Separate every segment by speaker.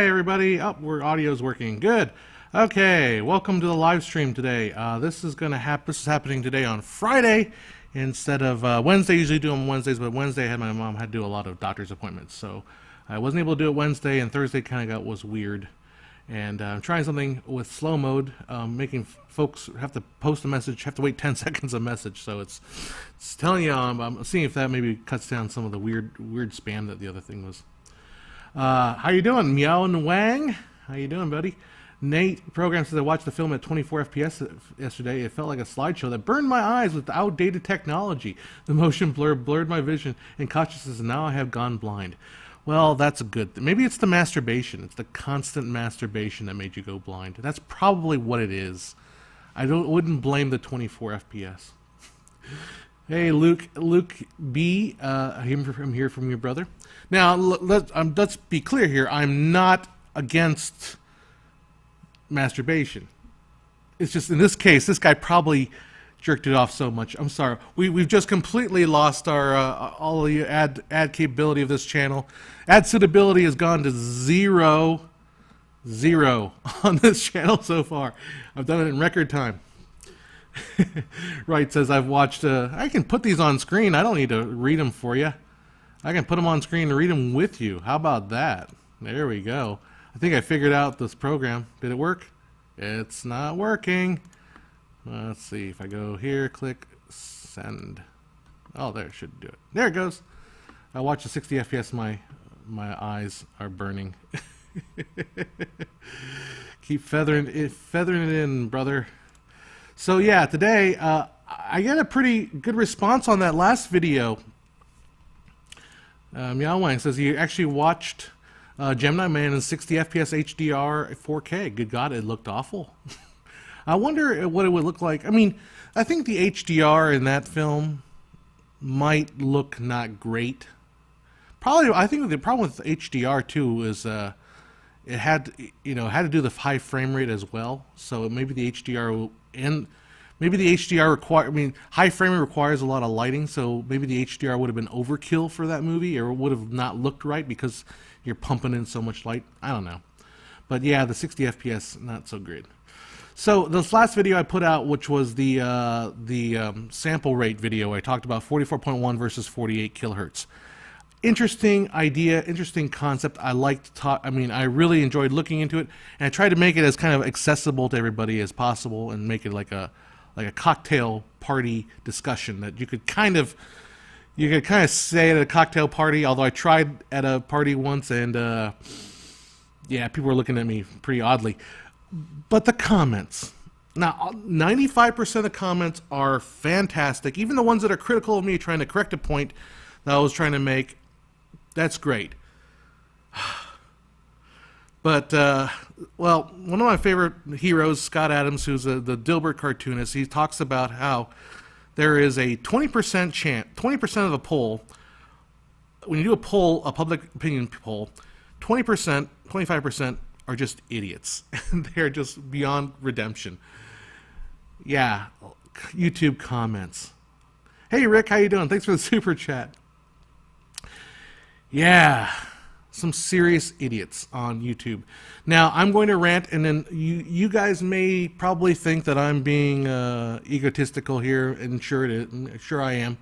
Speaker 1: Hi everybody. Our audio's working. Good. Okay, welcome to the live stream today. This is happening today on Friday instead of Wednesday. Usually do them Wednesdays, but Wednesday my mom had to do a lot of doctor's appointments, so I wasn't able to do it Wednesday, and Thursday was weird. And I'm trying something with slow mode, making folks have to post a message, have to wait 10 seconds a message. So it's telling you, I'm seeing if that maybe cuts down some of the weird spam that the other thing was. How you doing, Meow and Wang? How you doing, buddy? Nate program says I watched the film at 24 FPS yesterday. It felt like a slideshow that burned my eyes with outdated technology. The motion blur blurred my vision, and consciousness, and now I have gone blind. Well, that's a good thing. Maybe it's the masturbation. It's the constant masturbation that made you go blind. That's probably what it is. I wouldn't blame the 24 FPS. Hey, Luke B. I'm here from your brother. Now, let's be clear here. I'm not against masturbation. It's just in this case, this guy probably jerked it off so much. I'm sorry. We've just completely lost our all the ad capability of this channel. Ad suitability has gone to zero on this channel so far. I've done it in record time. Right says I've watched. I can put these on screen. I don't need to read them for you. I can put them on screen and read them with you. How about that? There we go. I think I figured out this program. Did it work? It's not working. Let's see if I go here, click send. Oh, there, it should do it. There it goes. I watched the 60 FPS. My eyes are burning. Keep feathering it in, brother. So yeah, today I got a pretty good response on that last video. Meow Wang says he actually watched Gemini Man in 60 FPS HDR 4K. Good God, it looked awful. I wonder what it would look like. I mean, I think the HDR in that film might look not great. Probably, I think the problem with HDR too is it had to do the high frame rate as well. So maybe the HDR require. I mean, high frame rate requires a lot of lighting. So maybe the HDR would have been overkill for that movie, or would have not looked right because you're pumping in so much light. I don't know, but yeah, the 60 FPS not so great. So this last video I put out, which was the sample rate video, I talked about 44.1 versus 48 kilohertz. Interesting idea, interesting concept. I really enjoyed looking into it, and I tried to make it as kind of accessible to everybody as possible, and make it like a cocktail party discussion that you could kind of say at a cocktail party. Although I tried at a party once, and yeah, people were looking at me pretty oddly. But the comments, now 95% of the comments are fantastic. Even the ones that are critical of me trying to correct a point that I was trying to make, that's great. But, well, one of my favorite heroes, Scott Adams, who's the Dilbert cartoonist, he talks about how there is a 20% chance, 20% of the poll, when you do a poll, a public opinion poll, 20%, 25% are just idiots. They're just beyond redemption. Yeah, YouTube comments. Hey Rick, how you doing? Thanks for the super chat. Yeah, some serious idiots on YouTube. Now I'm going to rant, and then you guys may probably think that I'm being egotistical here, and sure I am.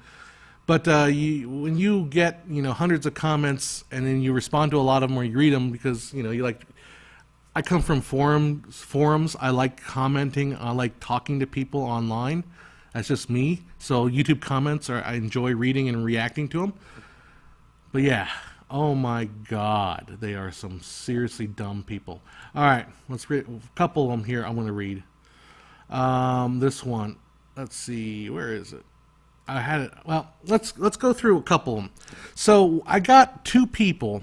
Speaker 1: But when you get hundreds of comments, and then you respond to a lot of them, or you read them because you like. I come from forums. I like commenting. I like talking to people online. That's just me. So YouTube comments I enjoy reading and reacting to them. But yeah, oh my God, they are some seriously dumb people. All right, let's read a couple of them here. I want to read. This one. Let's see, where is it? I had it. Well, let's go through a couple of them. So I got two people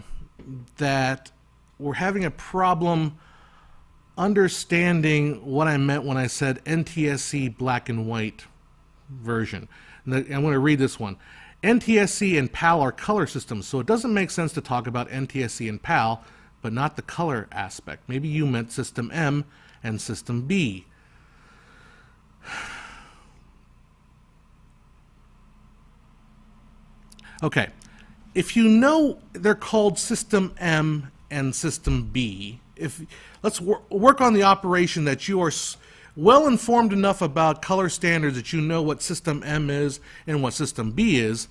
Speaker 1: that were having a problem understanding what I meant when I said NTSC black and white version. And I'm going to read this one. NTSC and PAL are color systems, so it doesn't make sense to talk about NTSC and PAL, but not the color aspect. Maybe you meant System M and System B. Okay. If you know they're called System M and system B, let's work on the operation that you are well informed enough about color standards that you know what system M is and what system B is,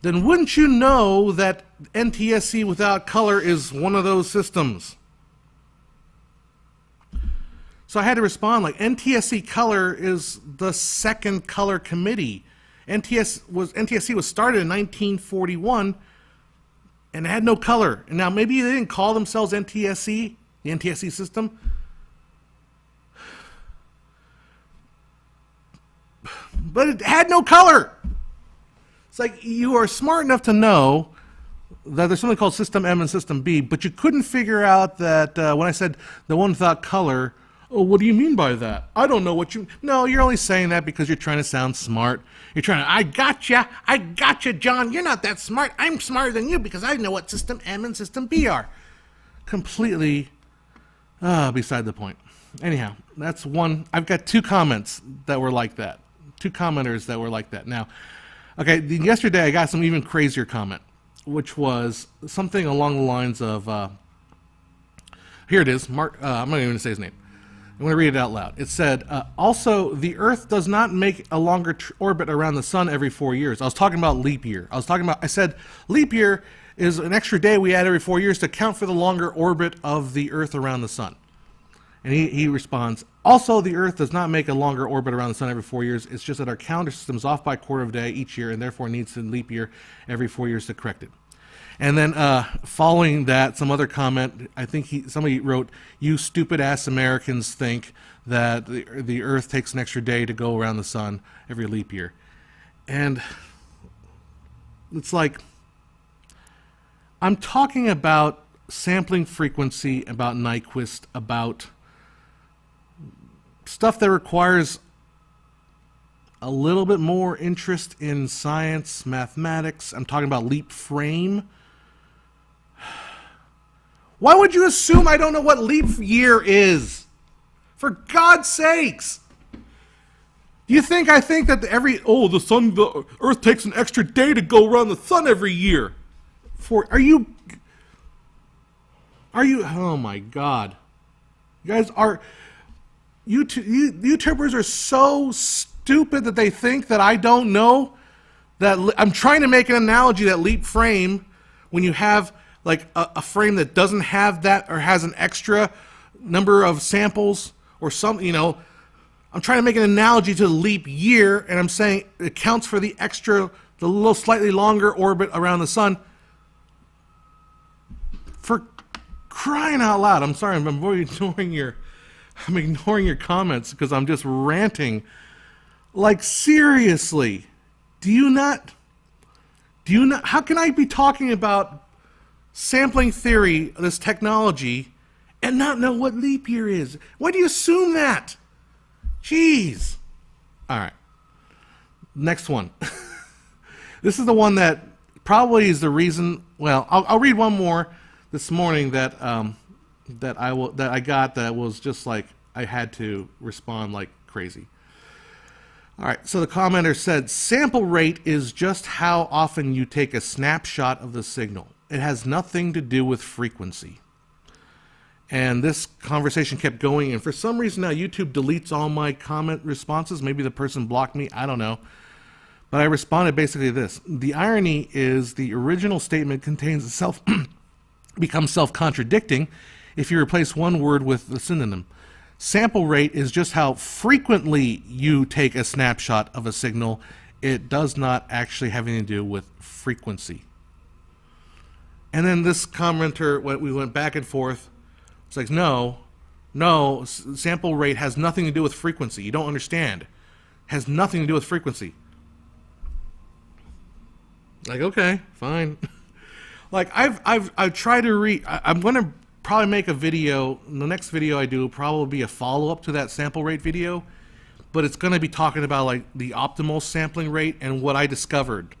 Speaker 1: then wouldn't you know that NTSC without color is one of those systems? So I had to respond like NTSC color is the second color committee. NTSC was started in 1941 and it had no color. And now maybe they didn't call themselves NTSC, the NTSC system. But it had no color. It's like you are smart enough to know that there's something called System M and System B, but you couldn't figure out that when I said the one without color, oh, what do you mean by that? I don't know what you... No, you're only saying that because you're trying to sound smart. You're trying to, I gotcha, John. You're not that smart. I'm smarter than you because I know what System M and System B are. Completely beside the point. Anyhow, that's one. I've got two comments that were like that. Two commenters that were like that. Now, okay, yesterday I got some even crazier comment, which was something along the lines of, here it is, Mark, I'm not even going to say his name. I'm going to read it out loud. It said, also, the Earth does not make a longer orbit around the sun every 4 years. I was talking about leap year. I said leap year is an extra day we add every 4 years to account for the longer orbit of the Earth around the sun. And he responds, also, the Earth does not make a longer orbit around the sun every 4 years. It's just that our calendar system is off by a quarter of a day each year and therefore needs a leap year every 4 years to correct it. And then following that, some other comment, I think somebody wrote, you stupid ass Americans think that the Earth takes an extra day to go around the sun every leap year. And it's like, I'm talking about sampling frequency, about Nyquist, about stuff that requires a little bit more interest in science, mathematics. I'm talking about leap frame. Why would you assume I don't know what leap year is? For God's sakes. Do you think I think that the Earth takes an extra day to go around the sun every year? Are you, oh my God. You guys are, YouTubers are so stupid that they think that I don't know that. I'm trying to make an analogy that leap frame, when you have like a frame that doesn't have that or has an extra number of samples or something, I'm trying to make an analogy to the leap year, and I'm saying it counts for the little slightly longer orbit around the sun. For crying out loud. I'm sorry, I'm ignoring your comments because I'm just ranting. Like, seriously, how can I be talking about sampling theory, this technology, and not know what leap year is? Why do you assume that? Jeez. All right. Next one. This is the one that probably is the reason. Well, I'll read one more this morning that I got that was just like I had to respond like crazy. All right, so the commenter said, sample rate is just how often you take a snapshot of the signal. It has nothing to do with frequency. And this conversation kept going, and for some reason now YouTube deletes all my comment responses. Maybe the person blocked me, I don't know. But I responded basically to this. The irony is the original statement contains becomes self-contradicting if you replace one word with the synonym. Sample rate is just how frequently you take a snapshot of a signal. It does not actually have anything to do with frequency. And then this commenter, we went back and forth. It's like, no, sample rate has nothing to do with frequency. You don't understand. It has nothing to do with frequency. Like, okay, fine. Like, I've tried to I'm going to probably make a video. The next video I do will probably be a follow-up to that sample rate video, but it's going to be talking about like the optimal sampling rate and what I discovered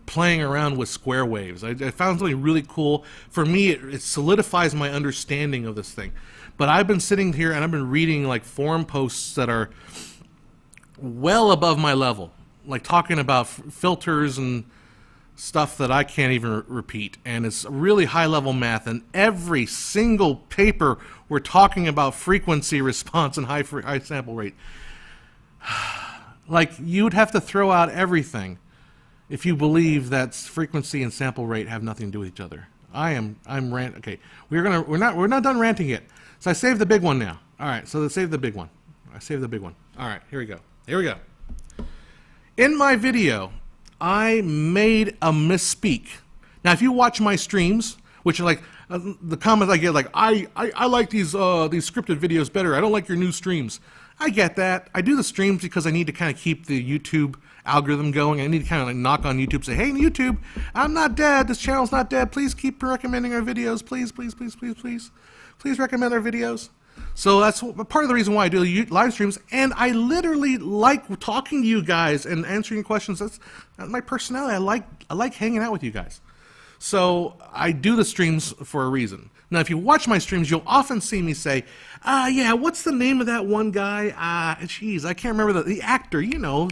Speaker 1: playing around with square waves. I found something really cool. For me, it solidifies my understanding of this thing. But I've been sitting here and I've been reading like forum posts that are well above my level, like talking about filters and stuff that I can't even repeat, and it's really high-level math, and every single paper we're talking about frequency response and high sample rate. Like, you'd have to throw out everything if you believe that frequency and sample rate have nothing to do with each other. I'm okay. We're not done ranting yet. So I saved the big one now. All right, so let's save the big one. I saved the big one. All right, here we go. Here we go. In my video, I made a misspeak. Now, if you watch my streams, which are like the comments I get, like I like these scripted videos better. I don't like your new streams. I get that. I do the streams because I need to kind of keep the YouTube algorithm going. I need to kind of like knock on YouTube, say, hey, YouTube, I'm not dead. This channel's not dead. Please keep recommending our videos. Please, please, please, please, please. Please recommend our videos. So that's part of the reason why I do live streams, and I literally like talking to you guys and answering questions. That's my personality. I like hanging out with you guys. So I do the streams for a reason. Now, if you watch my streams, you'll often see me say, yeah, what's the name of that one guy? Geez, I can't remember the actor, you know,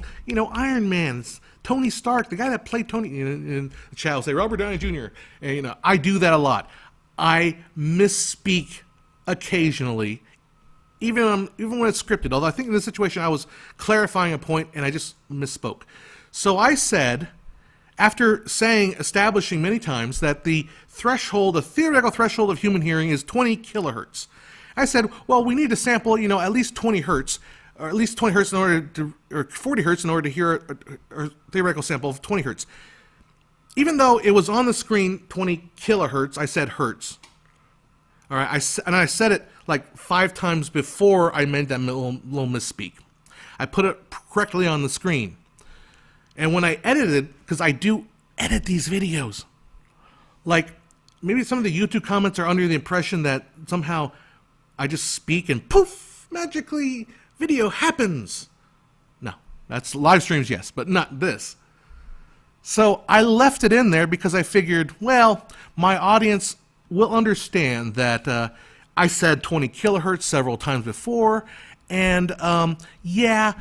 Speaker 1: Iron Man, Tony Stark, the guy that played Tony in the chat will say, Robert Downey Jr. And, I do that a lot. I misspeak occasionally, even when it's scripted. Although I think in this situation I was clarifying a point and I just misspoke. So I said, after establishing many times that the theoretical threshold of human hearing is 20 kilohertz, I said, well, we need to sample, at least 20 hertz, or at least 20 hertz in order to, or 40 hertz in order to hear a theoretical sample of 20 hertz. Even though it was on the screen 20 kilohertz, I said hertz. All right, and I said it like 5 times before I made that little misspeak. I put it correctly on the screen. And when I edited, because I do edit these videos, like maybe some of the YouTube comments are under the impression that somehow I just speak and poof, magically video happens. No, that's live streams, yes, but not this. So I left it in there because I figured, well, my audience will understand that I said 20 kilohertz several times before, and yeah,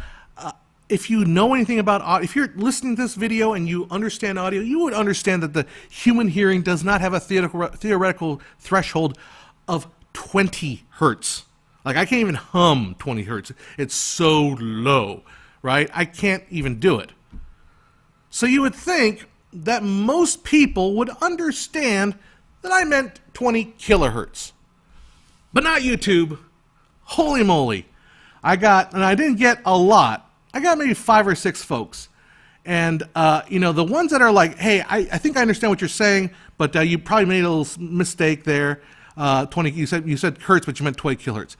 Speaker 1: if you know anything about audio, if you're listening to this video and you understand audio, you would understand that the human hearing does not have a theoretical threshold of 20 hertz. Like, I can't even hum 20 hertz. It's so low, right? I can't even do it. So you would think that most people would understand that I meant 20 kilohertz. But not YouTube. Holy moly. And I didn't get a lot. I got maybe 5 or 6 folks. And, the ones that are like, hey, I think I understand what you're saying, but you probably made a little mistake there. 20, you said hertz, but you meant 20 kilohertz.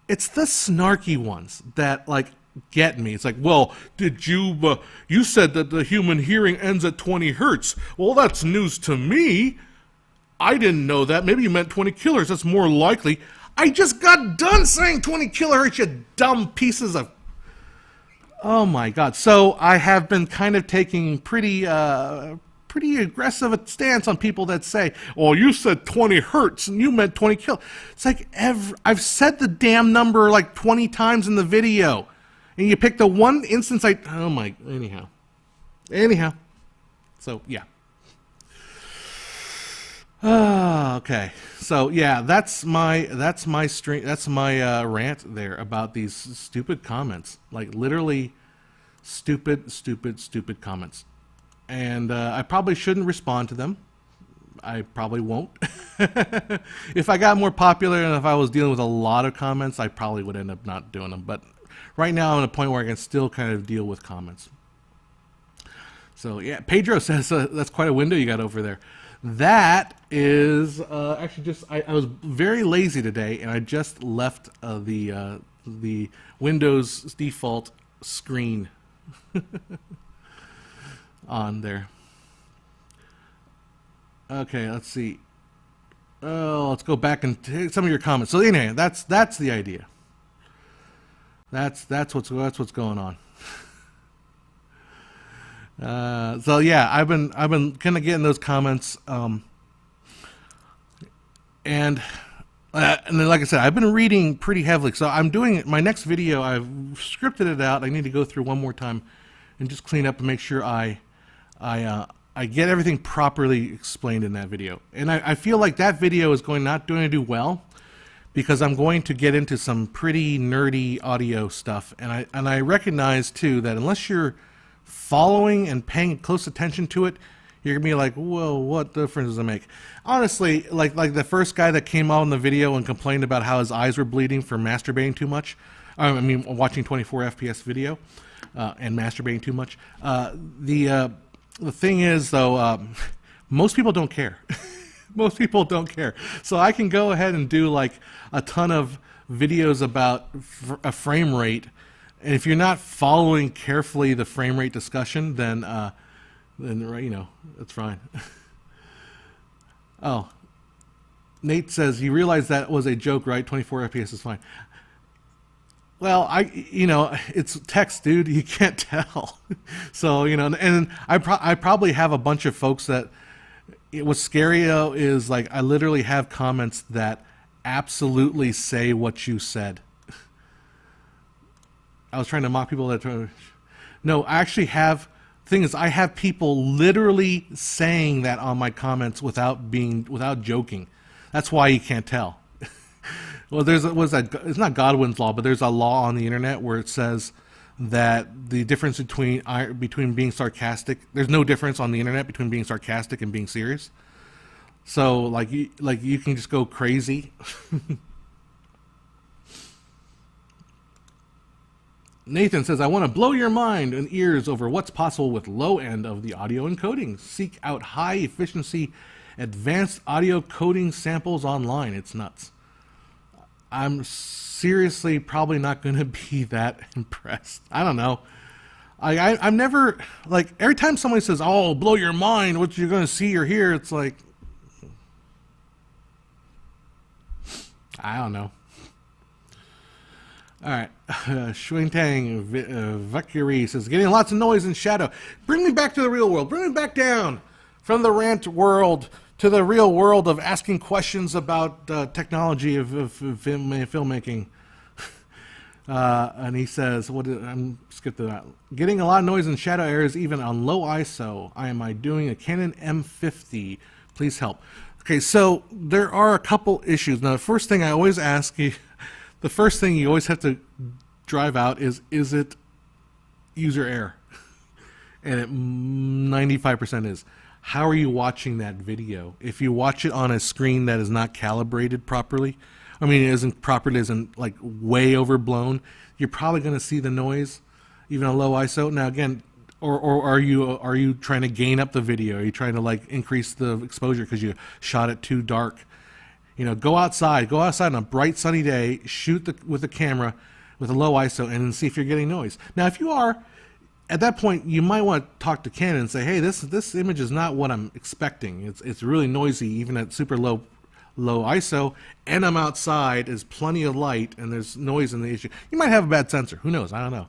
Speaker 1: It's the snarky ones that, like, get me. It's like, well, did you said that the human hearing ends at 20 hertz. Well, that's news to me. I didn't know that. Maybe you meant 20 kilohertz. That's more likely. I just got done saying 20 kilohertz, you dumb pieces of... Oh my God. So I have been kind of taking pretty aggressive stance on people that say, oh, you said 20 hertz and you meant 20 kil. It's like I've said the damn number like 20 times in the video. And you pick the one instance anyhow. So yeah. Okay. So yeah, that's my rant there about these stupid comments. Like literally stupid comments. And I probably shouldn't respond to them. I probably won't. If I got more popular and if I was dealing with a lot of comments, I probably would end up not doing them. But right now I'm at a point where I can still kind of deal with comments. So yeah, Pedro says that's quite a window you got over there. That is actually just I was very lazy today, and I just left the Windows default screen on there. Okay, let's see. Oh, let's go back and take some of your comments. So anyway, that's the idea. That's what's going on. So yeah, I've been kind of getting those comments, and then like I said, I've been reading pretty heavily. So I'm doing my next video. I've scripted it out. I need to go through one more time and just clean up and make sure I I get everything properly explained in that video. And I feel like that video is not going to do well because I'm going to get into some pretty nerdy audio stuff. And I recognize too that unless you're following and paying close attention to it, you're gonna be like, whoa, what difference does it make? Honestly, like the first guy that came out in the video and complained about how his eyes were bleeding from masturbating too much. I mean, watching 24 FPS video and masturbating too much. The thing is, though, most people don't care. Most people don't care. So I can go ahead and do like a ton of videos about a frame rate, and if you're not following carefully the frame rate discussion, then you know, that's fine. Oh, Nate says you realize that was a joke, right? 24 FPS is fine. Well, you know, it's text, dude. You can't tell. So, you know, and I probably have a bunch of folks that. What's scary though is like I literally have comments that absolutely say what you said. I was trying to mock people that. No, I actually have. Thing is, I have people literally saying that on my comments without joking. That's why you can't tell. Well, it's not Godwin's law, but there's a law on the internet where it says that the difference between being sarcastic, there's no difference on the internet between being sarcastic and being serious. So like you can just go crazy. Nathan says, I want to blow your mind and ears over what's possible with low end of the audio encoding. Seek out high efficiency advanced audio coding samples online. It's nuts. I'm seriously probably not going to be that impressed. I don't know. I'm never, like, every time somebody says, oh, blow your mind, what you're going to see or hear, it's like, I don't know. All right. Shuintang Vakiri says, getting lots of noise and shadow. Bring me back to the real world. Bring me back down from the rant world to the real world of asking questions about technology of filmmaking. And he says, I'm skipping that. Getting a lot of noise and shadow errors even on low ISO. Am I doing a Canon M50? Please help. Okay, so there are a couple issues. Now, the first thing I always ask you, the first thing you always have to drive out is it user error? And it 95% is. How are you watching that video? If you watch it on a screen that is not calibrated properly, I mean, it isn't like way overblown, you're probably going to see the noise, even on low ISO. Now, again, or are you trying to gain up the video? Are you trying to like increase the exposure because you shot it too dark? You know, go outside on a bright sunny day, shoot with the camera with a low ISO, and then see if you're getting noise. Now, if you are, at that point, you might want to talk to Canon and say, hey, this image is not what I'm expecting. It's really noisy, even at super low ISO, and I'm outside, there's plenty of light, and there's noise in the issue. You might have a bad sensor. Who knows? I don't know.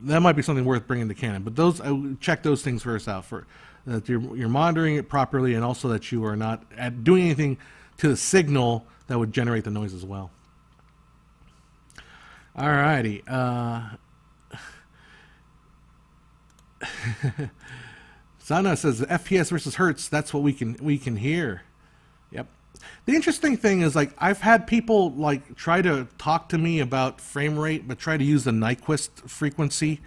Speaker 1: That might be something worth bringing to Canon. But check those things first out, for that you're monitoring it properly, and also that you are not doing anything to the signal that would generate the noise as well. Alrighty. Sana says FPS versus Hertz. That's what we can hear. Yep. The interesting thing is, like, I've had people like try to talk to me about frame rate, but try to use the Nyquist frequency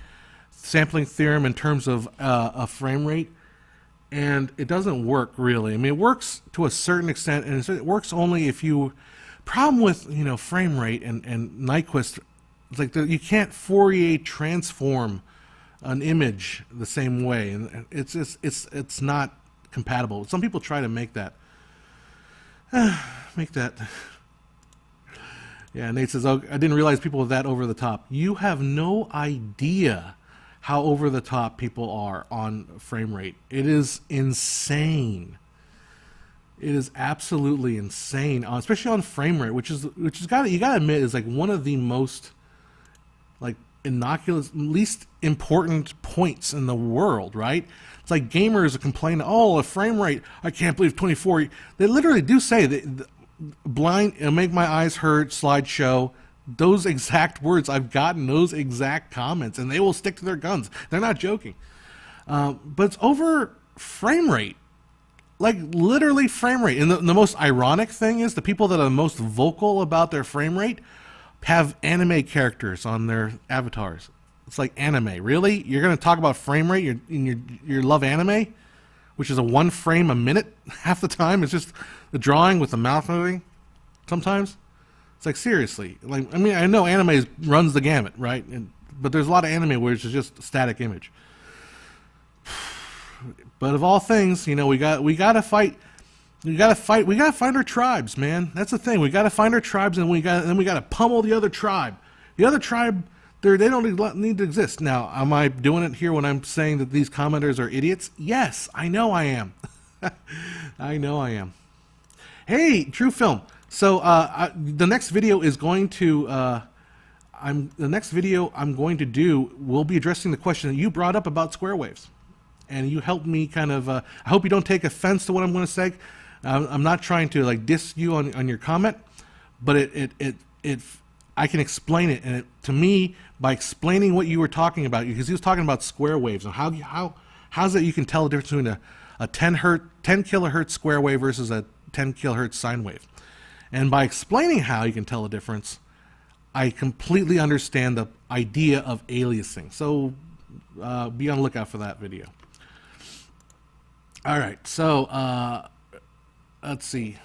Speaker 1: sampling theorem in terms of a frame rate, and it doesn't work really. I mean, it works to a certain extent, and it works only if you. Problem with frame rate and Nyquist, it's like you can't Fourier transform an image the same way, and it's not compatible. Some people try to make that. Yeah, Nate says, oh, I didn't realize people were that over the top. You have no idea how over the top people are on frame rate. It is insane. It is absolutely insane, especially on frame rate, which you gotta admit is like one of the most like innocuous, least important points in the world, right? It's like gamers complain, oh, a frame rate, I can't believe 24. They literally do say that blind, it'll make my eyes hurt, slideshow, those exact words. I've gotten those exact comments, and they will stick to their guns. They're not joking. But it's over frame rate. Like, literally frame rate. And the most ironic thing is the people that are the most vocal about their frame rate have anime characters on their avatars. It's like, anime. Really? You're going to talk about frame rate? You love anime? Which is a 1 frame a minute half the time. It's just the drawing with the mouth moving sometimes. It's like, seriously. Like, I mean, I know anime runs the gamut, right? But there's a lot of anime where it's just a static image. But of all things, you know, we gotta fight. We gotta find our tribes, man. That's the thing. We gotta find our tribes, and we gotta pummel the other tribe. The other tribe, they don't need to exist. Now, am I doing it here when I'm saying that these commenters are idiots? Yes, I know I am. I know I am. Hey, True Film. So the next video is going to the next video I'm going to do will be addressing the question that you brought up about square waves. And you helped me kind of, I hope you don't take offense to what I'm going to say. I'm not trying to like diss you on your comment, but I can explain it. And to me, by explaining what you were talking about, because he was talking about square waves and how's it you can tell the difference between a 10 kilohertz square wave versus a 10 kilohertz sine wave. And by explaining how you can tell the difference, I completely understand the idea of aliasing. So be on the lookout for that video. All right, so let's see.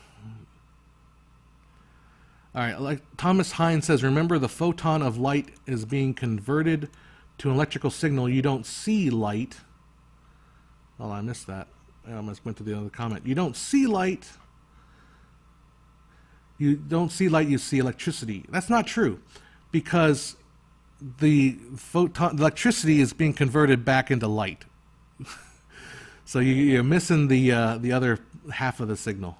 Speaker 1: All right, like Thomas Hines says, remember the photon of light is being converted to an electrical signal. You don't see light. Oh, I missed that. I almost went to the other comment. You don't see light. You don't see light, you see electricity. That's not true, because the electricity is being converted back into light. So you're missing the other half of the signal.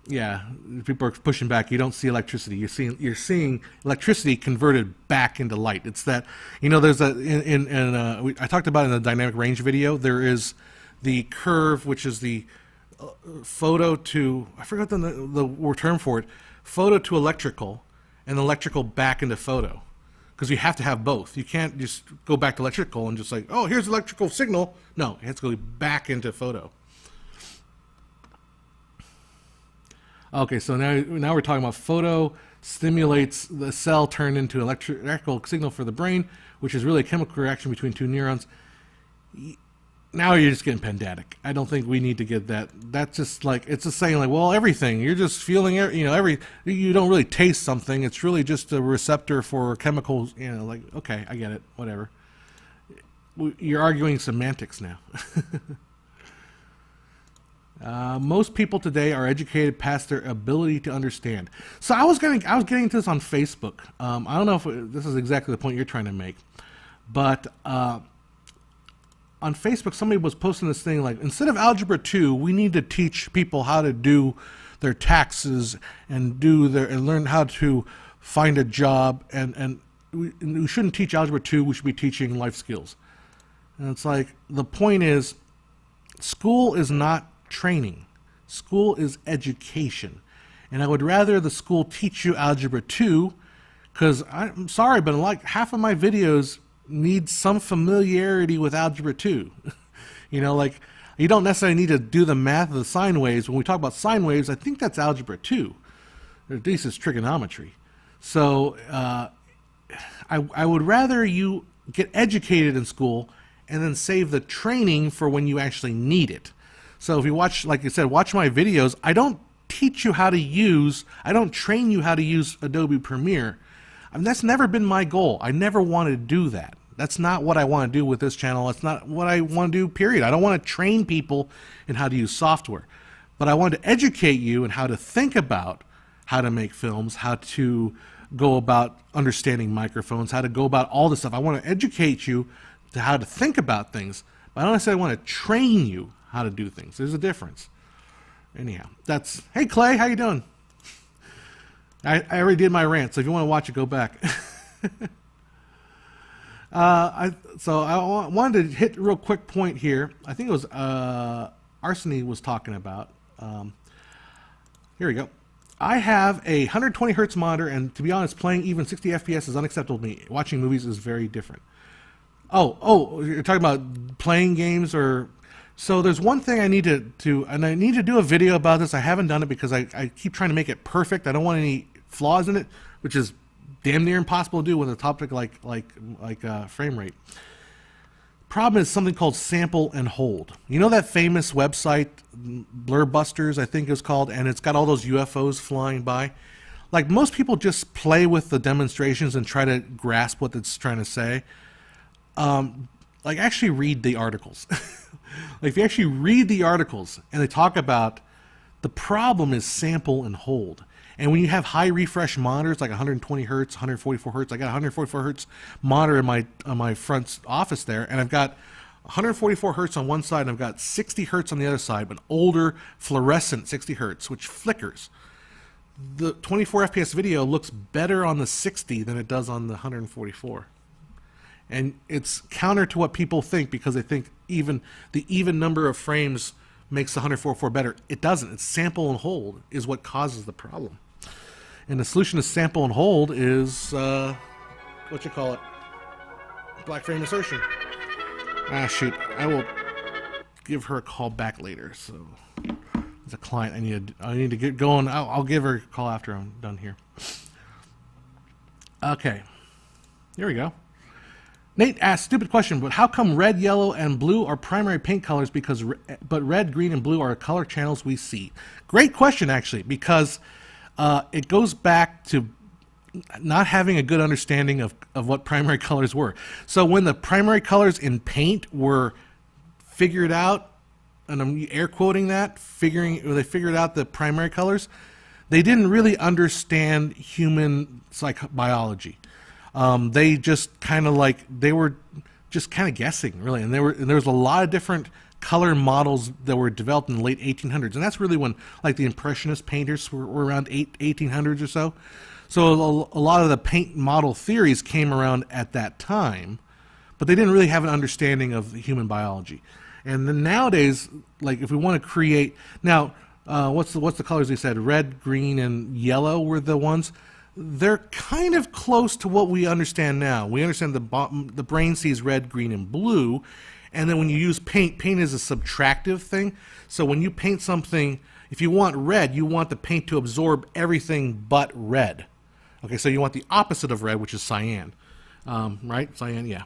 Speaker 1: Yeah, people are pushing back. You don't see electricity. You're seeing electricity converted back into light. It's that, you know, there's I talked about in the dynamic range video. There is the curve, which is the photo to, I forgot the term for it, photo to electrical, and electrical back into photo. Because you have to have both. You can't just go back to electrical and just like, oh, here's electrical signal. No, it has to go back into photo. Okay, so now we're talking about photo stimulates the cell turned into electrical signal for the brain, which is really a chemical reaction between two neurons. Now you're just getting pedantic. I don't think we need to get that. That's just like, it's just saying like, well, everything. You're just feeling, you know, you don't really taste something. It's really just a receptor for chemicals, you know, like, okay, I get it, whatever. You're arguing semantics now. Most people today are educated past their ability to understand. So I was getting to this on Facebook. I don't know if this is exactly the point you're trying to make, but on Facebook, somebody was posting this thing like, instead of Algebra 2, we need to teach people how to do their taxes and learn how to find a job, and we shouldn't teach Algebra 2, we should be teaching life skills. And it's like, the point is, school is not training. School is education. And I would rather the school teach you Algebra 2, because I'm sorry, but like half of my videos need some familiarity with Algebra 2. You know, like, you don't necessarily need to do the math of the sine waves. When we talk about sine waves, I think that's Algebra 2. Or at least it's trigonometry. So I would rather you get educated in school and then save the training for when you actually need it. So if you watch, like I said, watch my videos, I don't teach you how to use, I don't train you how to use Adobe Premiere. I mean, that's never been my goal. I never wanted to do that. That's not what I want to do with this channel. It's not what I want to do, period. I don't want to train people in how to use software. But I want to educate you in how to think about how to make films, how to go about understanding microphones, how to go about all this stuff. I want to educate you to how to think about things. But I don't necessarily want to train you how to do things. There's a difference. Anyhow, that's, hey Clay, how you doing? I already did my rant, so if you want to watch it, go back. So I wanted to hit a real quick point here. I think it was Arseny was talking about. Here we go. I have a 120 hertz monitor, and to be honest, playing even 60 FPS is unacceptable to me. Watching movies is very different. Oh, you're talking about playing games or... So there's one thing I need to do, and I need to do a video about this. I haven't done it because I keep trying to make it perfect. I don't want any flaws in it, which is damn near impossible to do with a topic like frame rate. Problem is something called sample and hold. You know that famous website, Blurbusters, I think it's called, and it's got all those UFOs flying by? Like, most people just play with the demonstrations and try to grasp what it's trying to say. Like, actually read the articles. Like, if you actually read the articles and they talk about the problem is sample and hold. And when you have high refresh monitors, like 120 hertz, 144 hertz, I got a 144 hertz monitor in my front office there, and I've got 144 hertz on one side, and I've got 60 hertz on the other side, but older fluorescent 60 hertz, which flickers. The 24 FPS video looks better on the 60 than it does on the 144. And it's counter to what people think, because they think the even number of frames makes the 144 better. It doesn't. It's sample and hold is what causes the problem. And the solution to sample and hold is, what you call it? Black frame insertion. Ah, shoot. I will give her a call back later. So, as a client, I need to get going. I'll give her a call after I'm done here. Okay. Here we go. Nate asked, stupid question, but how come red, yellow, and blue are primary paint colors, but red, green, and blue are color channels we see? Great question, actually, because it goes back to not having a good understanding of what primary colors were. So when the primary colors in paint were figured out, and I'm air quoting that, they figured out the primary colors, they didn't really understand human biology. They just kind of they were just kind of guessing, really, and there was a lot of different color models that were developed in the late 1800s, and that's really when like the Impressionist painters were around 1800s or so. So a lot of the paint model theories came around at that time, but they didn't really have an understanding of human biology. And then nowadays, like if we want to create now, what's the colors they said? Red, green, and yellow were the ones. They're kind of close to what we understand now. We understand the brain sees red, green, and blue, and then when you use paint is a subtractive thing. So when you paint something, if you want red, you want the paint to absorb everything but red. Okay, so you want the opposite of red, which is cyan, right? Cyan, yeah.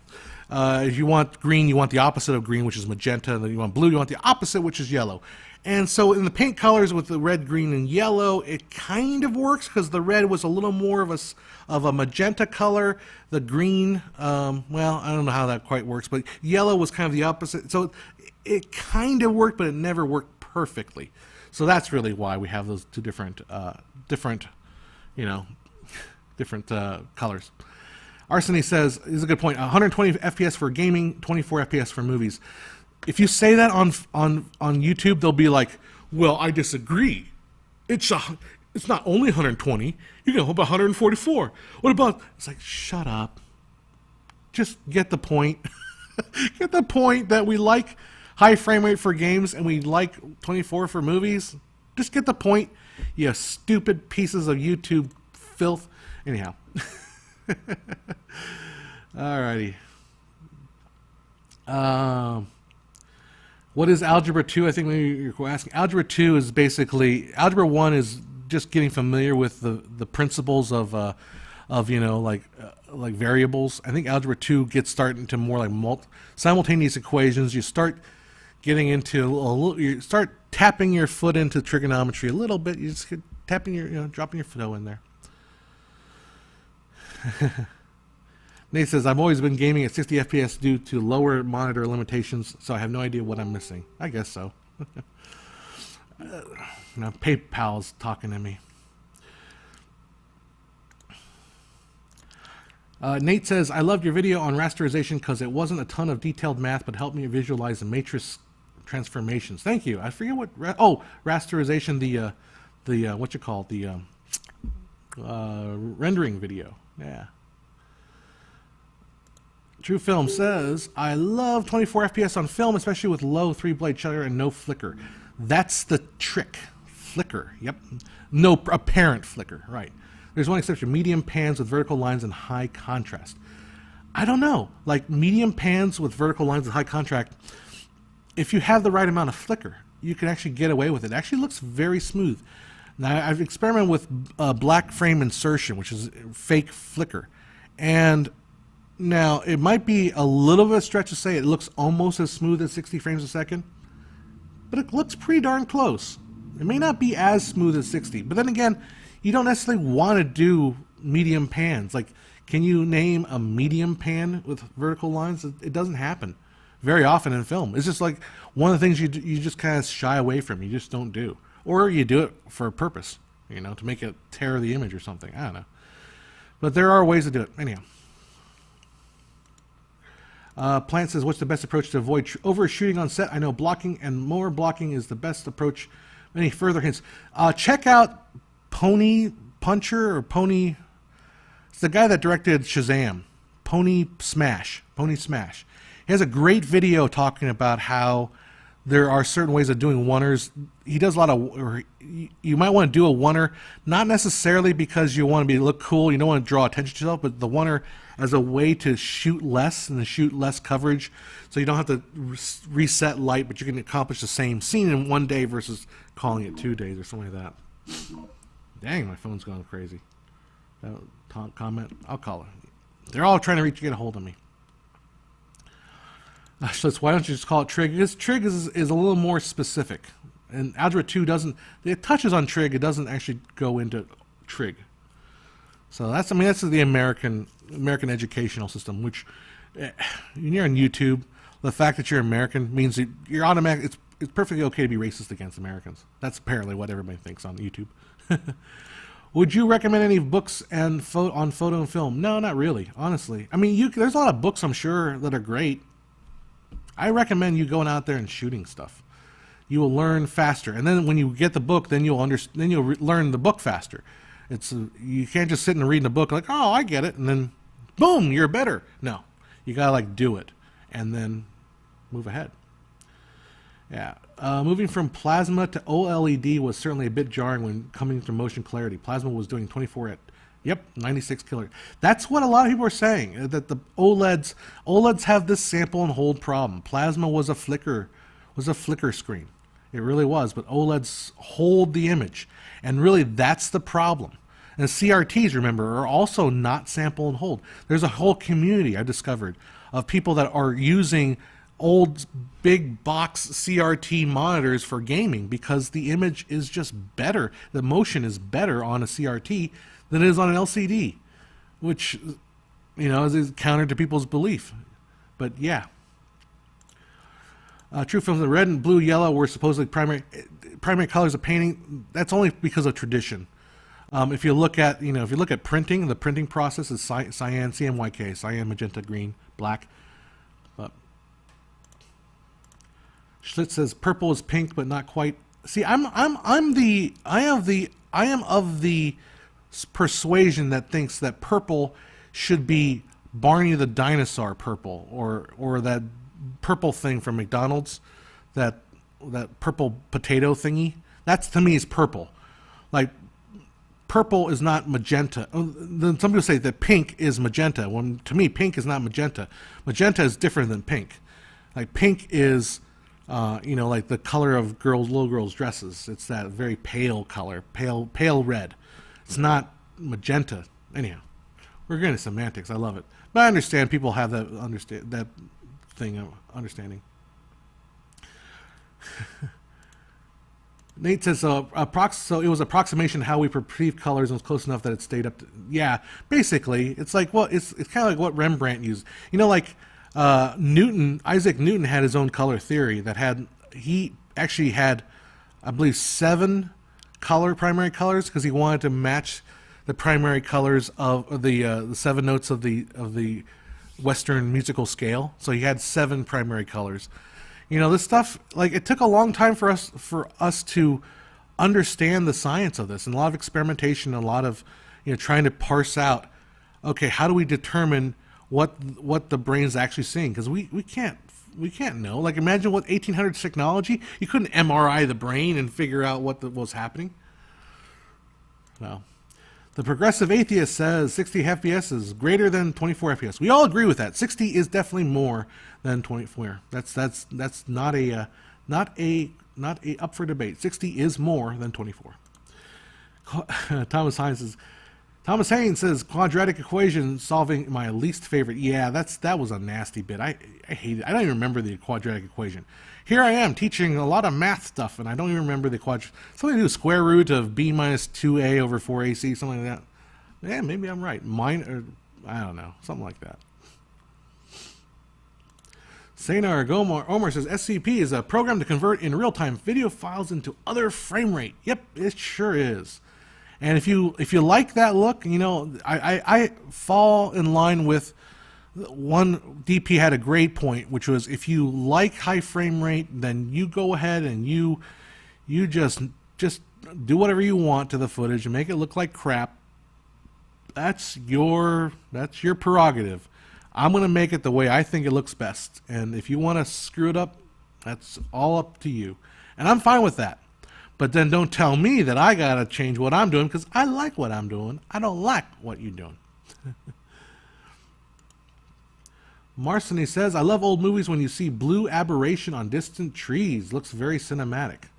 Speaker 1: If you want green, you want the opposite of green, which is magenta, and then you want blue, you want the opposite, which is yellow. And so in the paint colors with the red, green, and yellow, it kind of works because the red was a little more of a magenta color. The green, well, I don't know how that quite works, but yellow was kind of the opposite. So it kind of worked, but it never worked perfectly. So that's really why we have those two different colors. Arseny says, this is a good point, 120 FPS for gaming, 24 FPS for movies. If you say that on YouTube, they'll be like, well, I disagree. It's not only 120. You can have 144. What about... It's like, shut up. Just get the point. Get the point that we like high frame rate for games and we like 24 for movies. Just get the point, you stupid pieces of YouTube filth. Anyhow. Alrighty. What is Algebra 2? I think you're asking. Algebra 2 is basically... Algebra 1 is just getting familiar with the principles of variables. I think Algebra 2 gets started into more like simultaneous equations. You start getting into you start tapping your foot into trigonometry a little bit. You just get tapping dropping your toe in there. Nate says, I've always been gaming at 60 FPS due to lower monitor limitations, so I have no idea what I'm missing. I guess so. PayPal's talking to me. Nate says, I loved your video on rasterization because it wasn't a ton of detailed math, but helped me visualize the matrix transformations. Thank you. I forget what... rasterization, what you call it, the rendering video. Yeah. True Film says, I love 24 FPS on film, especially with low 3-blade shutter and no flicker. That's the trick. Flicker. Yep. No apparent flicker. Right. There's one exception. Medium pans with vertical lines and high contrast. I don't know. Like medium pans with vertical lines with high contrast, if you have the right amount of flicker, you can actually get away with it. It actually looks very smooth. Now, I've experimented with black frame insertion, which is fake flicker. And now, it might be a little bit of a stretch to say it looks almost as smooth as 60 frames a second, but it looks pretty darn close. It may not be as smooth as 60, but then again, you don't necessarily want to do medium pans. Like, can you name a medium pan with vertical lines? It doesn't happen very often in film. It's just like one of the things you just kind of shy away from. You just don't do. Or you do it for a purpose, you know, to make it tear the image or something. I don't know. But there are ways to do it. Anyhow. Plant says, what's the best approach to avoid overshooting on set? I know blocking and more blocking is the best approach. Any further hints? Check out Pony Puncher or Pony... It's the guy that directed Shazam. Pony Smash. Pony Smash. He has a great video talking about how there are certain ways of doing oneers. He does a lot of... Or you might want to do a oneer, not necessarily because you want to look cool, you don't want to draw attention to yourself, but the oneer as a way to shoot less and to shoot less coverage, so you don't have to reset light, but you can accomplish the same scene in one day versus calling it 2 days or something like that. Dang, my phone's going crazy. Comment, I'll call it. They're all trying to get a hold of me. So why don't you just call it trig? Because trig is a little more specific. And Algebra 2 doesn't, it touches on trig, it doesn't actually go into trig. So that's, I mean, that's the American educational system, which when you're on YouTube, the fact that you're American means that you're automatic, it's perfectly okay to be racist against Americans. That's apparently what everybody thinks on YouTube. Would you recommend any books and on photo and film? No, not really, honestly. I mean, there's a lot of books I'm sure that are great. I recommend you going out there and shooting stuff. You will learn faster, and then when you get the book, then you'll learn the book faster. You can't just sit and read the book like, oh, I get it, and then boom, you're better. No, you gotta like do it, and then move ahead. Yeah, moving from plasma to OLED was certainly a bit jarring when coming to motion clarity. Plasma was doing 24 at 96 killer. That's what a lot of people are saying, that the OLEDs have this sample and hold problem. Plasma was a flicker screen. It really was, but OLEDs hold the image, and really that's the problem. And CRTs, remember, are also not sample and hold. There's a whole community I discovered of people that are using old big box CRT monitors for gaming because the image is just better. The motion is better on a CRT than it is on an LCD, which, you know, is counter to people's belief. But yeah. True films, the red and blue, yellow were supposedly primary colors of painting. That's only because of tradition. If you look at printing, the printing process is cyan, CMYK, cyan, magenta, green, black. But Schlitz says purple is pink, but not quite. See, I am of the persuasion that thinks that purple should be Barney the dinosaur purple, or that purple thing from McDonald's, that purple potato thingy. That's, to me, is purple. Like, purple is not magenta. Then some people say that pink is magenta. When to me, pink is not magenta. Magenta is different than pink. Like, pink is, like the color of little girls' dresses. It's that very pale color, pale red. It's not magenta. Anyhow, we're getting into semantics. I love it, but I understand people have that thing of understanding. Nate says, so it was approximation how we perceive colors and was close enough that it stayed up to, yeah, basically, it's like, well, it's kind of like what Rembrandt used. You know, like, Isaac Newton had his own color theory he actually had, I believe, 7 primary colors, because he wanted to match the primary colors of the 7 notes of the Western musical scale. So he had 7 primary colors. You know, this stuff, like, it took a long time for us to understand the science of this, and a lot of experimentation, a lot of, trying to parse out, okay, how do we determine what the brain's actually seeing? Because we can't know. Like, imagine what 1800s technology, you couldn't MRI the brain and figure out what was happening. Well, The progressive atheist says 60 FPS is greater than 24 FPS. We all agree with that. 60 is definitely more than 24. That's not a up for debate. 60 is more than 24. Thomas Haynes says quadratic equation solving my least favorite. Yeah, that was a nasty bit. I hate it. I don't even remember the quadratic equation. Here I am teaching a lot of math stuff, and I don't even remember the something to do with square root of b minus 2a over 4ac, something like that. Yeah, maybe I'm right. I don't know, something like that. Saynar Omar says SCP is a program to convert in real-time video files into other frame rate. Yep, it sure is. And if you like that look, you know, I fall in line with one. DP had a great point, which was if you like high frame rate, then you go ahead and you just do whatever you want to the footage and make it look like crap. That's your prerogative. I'm going to make it the way I think it looks best. And if you want to screw it up, that's all up to you. And I'm fine with that. But then don't tell me that I got to change what I'm doing, because I like what I'm doing. I don't like what you're doing. Marcini says, I love old movies when you see blue aberration on distant trees. Looks very cinematic.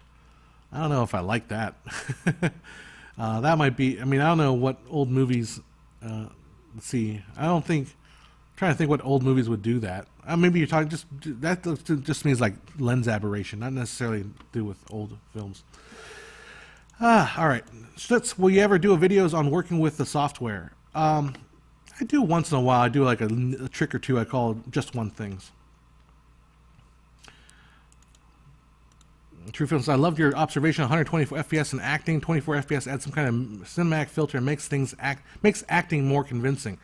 Speaker 1: I don't know if I like that. That might be, I mean, I don't know what old movies, let's see. I'm trying to think what old movies would do that. Maybe you're talking that just means like lens aberration, not necessarily to do with old films. All right. Stutz, will you ever do videos on working with the software? I do once in a while. I do like a trick or two I call just one things. True Films, I loved your observation. 124 FPS in acting, 24 FPS adds some kind of cinematic filter and makes acting more convincing.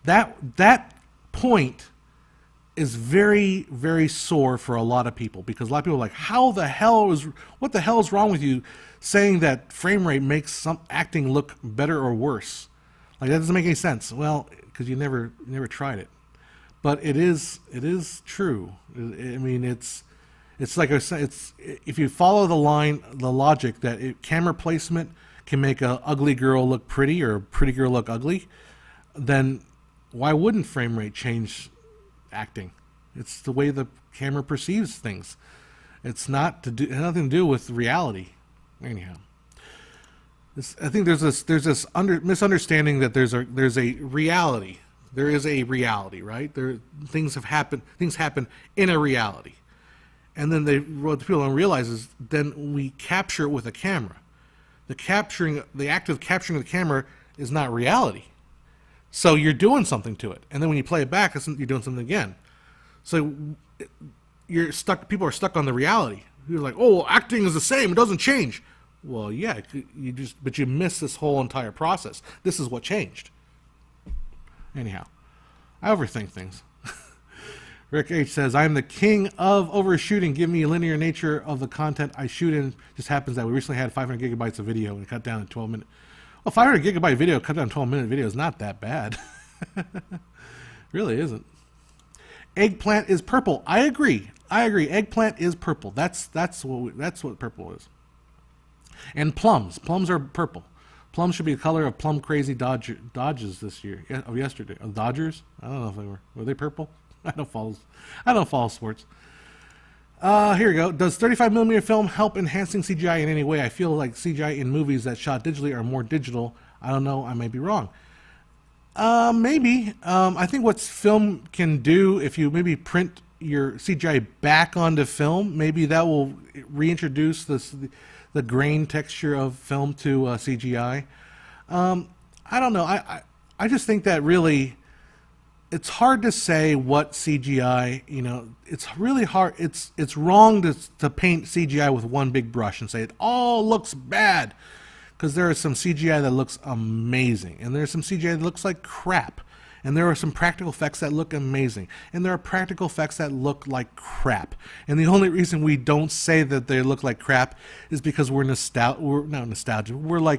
Speaker 1: That point is very, very sore for a lot of people, because a lot of people are like, what the hell is wrong with you saying that frame rate makes some acting look better or worse? Like, that doesn't make any sense. Well, because you never tried it. But it is true. I mean, it's like if you follow the logic that camera placement can make a ugly girl look pretty or a pretty girl look ugly, then why wouldn't frame rate change acting? It's the way the camera perceives things. It's nothing to do with reality. Anyhow, I think there's this misunderstanding that there's a reality. There is a reality, right? Things happen in a reality, and then what people don't realize is then we capture it with a camera. The act of capturing the camera is not reality. So you're doing something to it, and then when you play it back, you're doing something again. So you're stuck. People are stuck on the reality. You're like, oh, acting is the same; it doesn't change. Well, yeah, but you miss this whole entire process. This is what changed. Anyhow, I overthink things. Rick H says, I'm the king of overshooting. Give me a linear nature of the content I shoot in. Just happens that we recently had 500 gigabytes of video and cut down to 12 minutes. Well, 500 gigabyte video cut down to 12-minute video is not that bad. Really isn't. Eggplant is purple. I agree. Eggplant is purple. That's what purple is. And plums. Plums are purple. Plums should be the color of plum crazy Dodges this year. Yesterday. Dodgers? I don't know if they were. Were they purple? I don't follow sports. Here we go. Does 35mm film help enhancing CGI in any way? I feel like CGI in movies that shot digitally are more digital. I don't know. I may be wrong. Maybe. I think what film can do, if you maybe print your CGI back onto film, maybe that will reintroduce the grain texture of film to CGI. I don't know. I just think that really, it's hard to say what CGI, it's really hard. It's wrong to paint CGI with one big brush and say it all looks bad, because there is some CGI that looks amazing, and there's some CGI that looks like crap, and there are some practical effects that look amazing, and there are practical effects that look like crap. And the only reason we don't say that they look like crap is because we're not nostalgic. We're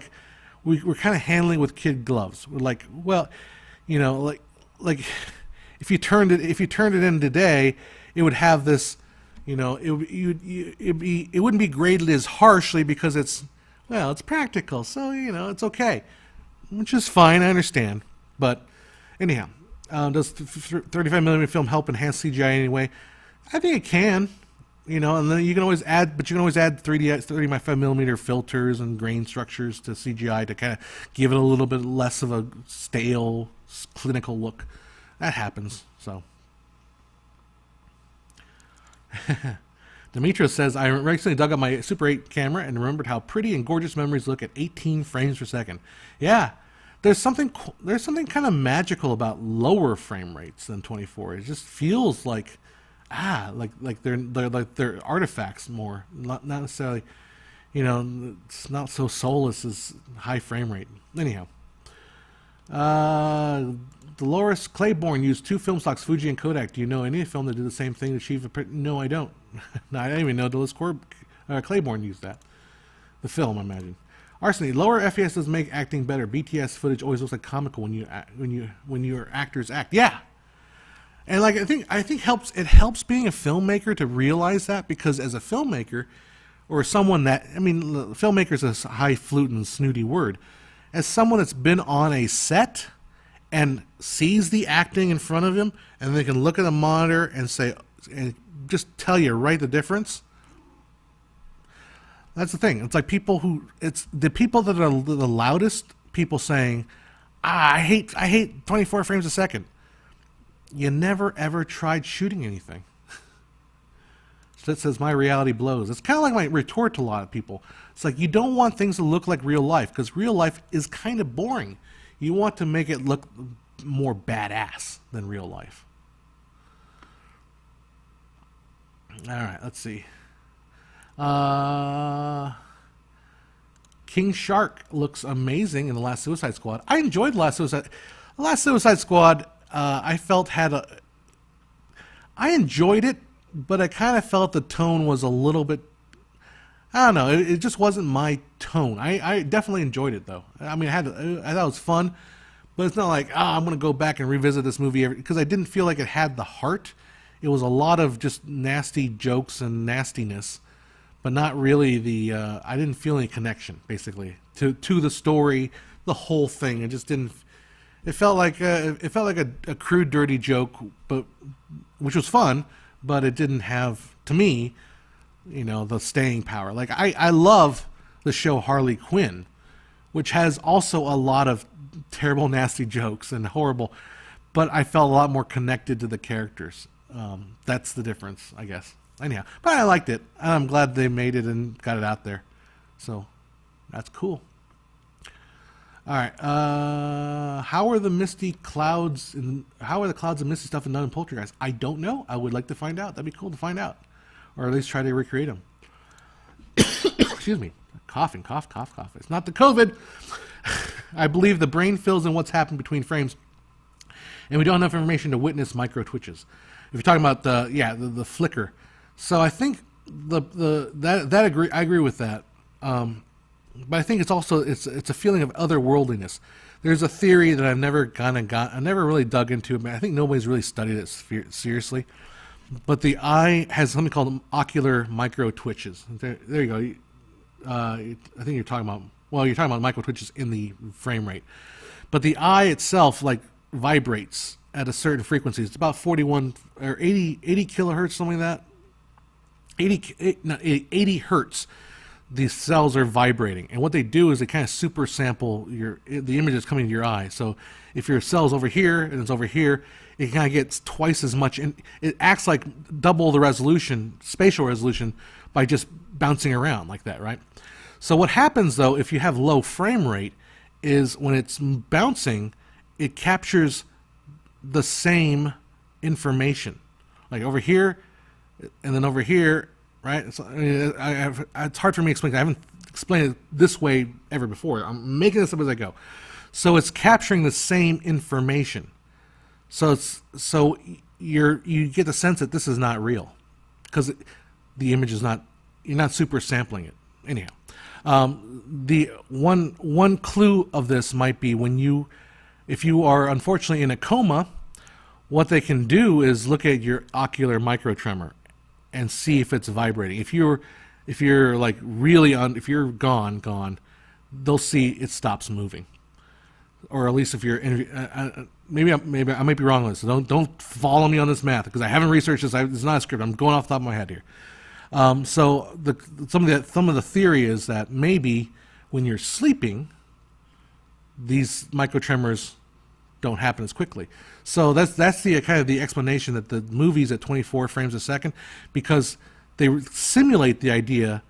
Speaker 1: kind of handling with kid gloves. We're like, well, like if you turned it in today, it would have this, it wouldn't be graded as harshly because it's practical, so it's okay. which is fine. I understand, but anyhow, does 35mm film help enhance CGI anyway? I think it can. You know, and then you can always add, but you can always add 35mm filters and grain structures to CGI to kind of give it a little bit less of a stale, clinical look. That happens. So, Demetrio says, I recently dug up my Super 8 camera and remembered how pretty and gorgeous memories look at 18 frames per second. Yeah, there's something kind of magical about lower frame rates than 24. It just feels like like they're artifacts more, not necessarily, you know, it's not so soulless as high frame rate. Anyhow, Dolores Claiborne used 2 film stocks, Fuji and Kodak. Do you know any film that did the same thing to achieve a No, I don't. No, I didn't even know Dolores Claiborne used that. The film, I imagine. Arseny, lower FPS does make acting better. BTS footage always looks like comical when your actors act. Yeah. And like I think it helps being a filmmaker to realize that, because as a filmmaker, or someone that, I mean, filmmaker is a highfalutin, snooty word. As someone that's been on a set and sees the acting in front of him, and they can look at the monitor and say, and just tell you right the difference. That's the thing. It's like it's the people that are the loudest people saying, I hate 24 frames a second. You never ever tried shooting anything. So that says my reality blows. It's kind of like my retort to a lot of people. It's like you don't want things to look like real life, because real life is kind of boring. You want to make it look more badass than real life. All right, let's see. King Shark looks amazing in The Last Suicide Squad. I enjoyed The Last Suicide Squad. I felt I enjoyed it, but I kind of felt the tone was a little bit, I don't know, it just wasn't my tone. I definitely enjoyed it though. I mean, I thought it was fun, but it's not like, I'm going to go back and revisit this movie because I didn't feel like it had the heart. It was a lot of just nasty jokes and nastiness, but not really I didn't feel any connection basically to the story, the whole thing. It just didn't. It felt like a crude, dirty joke, but which was fun, but it didn't have, to me, you know, the staying power. Like I love the show Harley Quinn, which has also a lot of terrible, nasty jokes and horrible, but I felt a lot more connected to the characters. That's the difference, I guess. Anyhow, but I liked it. I'm glad they made it and got it out there. So that's cool. All right. How are the clouds and misty stuff in Nun and Poltergeist? I don't know. I would like to find out. That'd be cool to find out, or at least try to recreate them. Excuse me. Coughing, cough. It's not the COVID. I believe the brain fills in what's happened between frames, and we don't have enough information to witness micro twitches. If you're talking about the flicker, so I think I agree with that. But I think it's also it's a feeling of otherworldliness. There's a theory that I've never I never really dug into. I think nobody's really studied it seriously. But the eye has something called ocular micro twitches. There you go. I think you're talking about micro twitches in the frame rate. But the eye itself like vibrates at a certain frequency. It's about 41 or 80 kilohertz, something like that. 80 hertz. These cells are vibrating, and what they do is they kind of super sample the image that's coming to your eye. So if your cell's over here and it's over here, it kind of gets twice as much, and it acts like double the resolution, spatial resolution, by just bouncing around like that, right? So what happens though, if you have low frame rate, is when it's bouncing, it captures the same information, like over here, and then over here. Right? It's hard for me to explain. I haven't explained it this way ever before. I'm making this up as I go. So it's capturing the same information. So you get the sense that this is not real, because the image is not. You're not super sampling it. Anyhow, the one clue of this might be if you are unfortunately in a coma, what they can do is look at your ocular microtremor and see if it's vibrating. If you're like really if you're gone, they'll see it stops moving. or at least if you're maybe I might be wrong on this. So don't follow me on this math because I haven't researched this. It's not a script. I'm going off the top of my head here. So some of the theory is that maybe when you're sleeping, these microtremors don't happen as quickly. So that's the kind of the explanation that the movie's at 24 frames a second, because they simulate the idea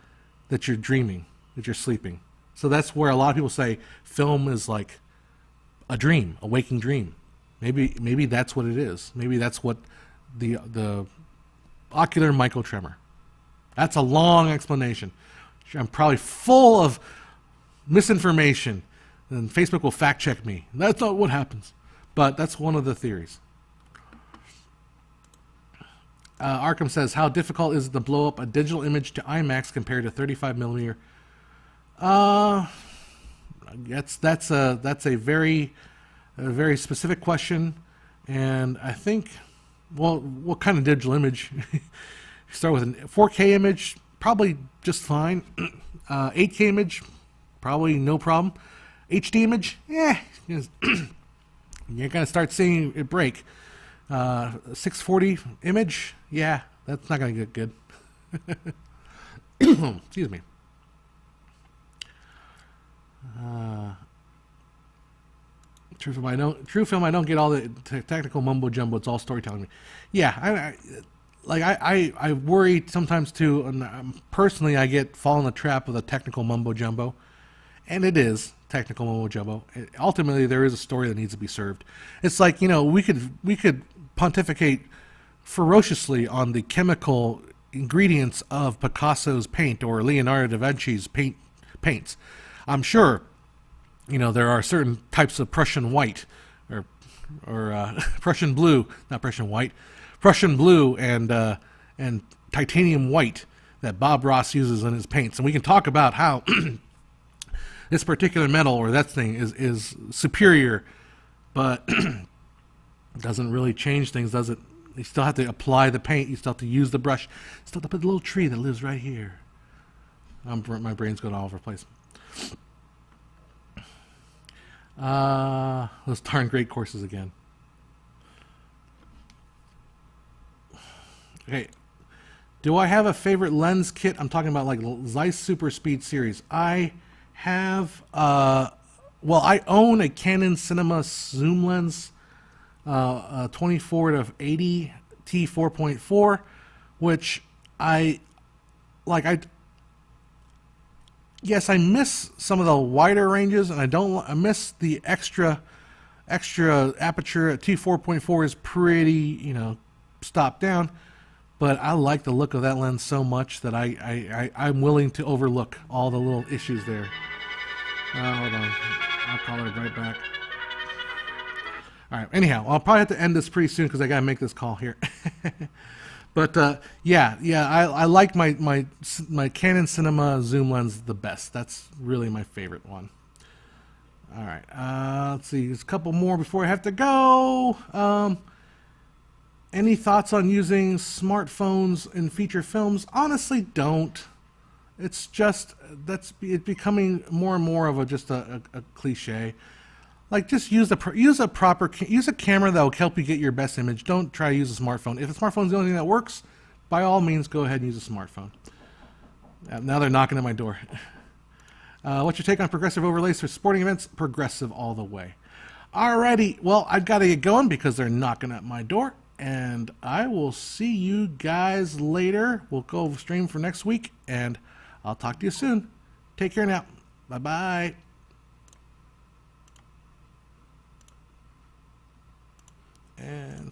Speaker 1: that you're dreaming, that you're sleeping. So that's where a lot of people say film is like a dream, a waking dream. Maybe that's what it is. Maybe that's what the ocular microtremor. That's a long explanation. I'm probably full of misinformation, and Facebook will fact check me. That's not what happens, but that's one of the theories. Arkham says, how difficult is it to blow up a digital image to Imax compared to 35 millimeter? That's a very specific question, and I think, well, what kind of digital image? You start with a 4K image, probably just fine. 8K image, probably no problem. HD image, yeah, you're gonna start seeing it break. 640 image, yeah, that's not gonna get good. Excuse me. True film. I don't get all the technical mumbo jumbo. It's all storytelling. Yeah, I worry sometimes too. And personally, I fall in the trap of the technical mumbo jumbo, and it is technical mumbo jumbo. Ultimately, there is a story that needs to be served. It's like, we could pontificate ferociously on the chemical ingredients of Picasso's paint or Leonardo da Vinci's paints. I'm sure, there are certain types of Prussian white or Prussian blue, not Prussian white, Prussian blue and titanium white that Bob Ross uses in his paints, and we can talk about how this particular metal or that thing is superior, but doesn't really change things, does it? You still have to apply the paint. You still have to use the brush. You still have to put the little tree that lives right here. My brain's going all over the place. Those darn great courses again. Okay. Do I have a favorite lens kit? I'm talking about like Zeiss Super Speed series. I have, I own a Canon Cinema zoom lens, 24 to 80 t4.4, which yes, I miss some of the wider ranges, and I miss the extra aperture at t4.4 is pretty, stopped down, but I like the look of that lens so much that I'm willing to overlook all the little issues there. Hold on, I'll call her right back. All right, anyhow, I'll probably have to end this pretty soon because I got to make this call here. But I like my Canon Cinema zoom lens the best. That's really my favorite one. All right, let's see. There's a couple more before I have to go. Any thoughts on using smartphones in feature films? Honestly, don't. It's just it's becoming more and more of a cliche. Like, just use a camera that will help you get your best image. Don't try to use a smartphone. If a smartphone is the only thing that works, by all means, go ahead and use a smartphone. Now they're knocking at my door. What's your take on progressive overlays for sporting events? Progressive all the way. Alrighty, well, I've got to get going because they're knocking at my door, and I will see you guys later. We'll go stream for next week, and I'll talk to you soon. Take care now. Bye-bye. And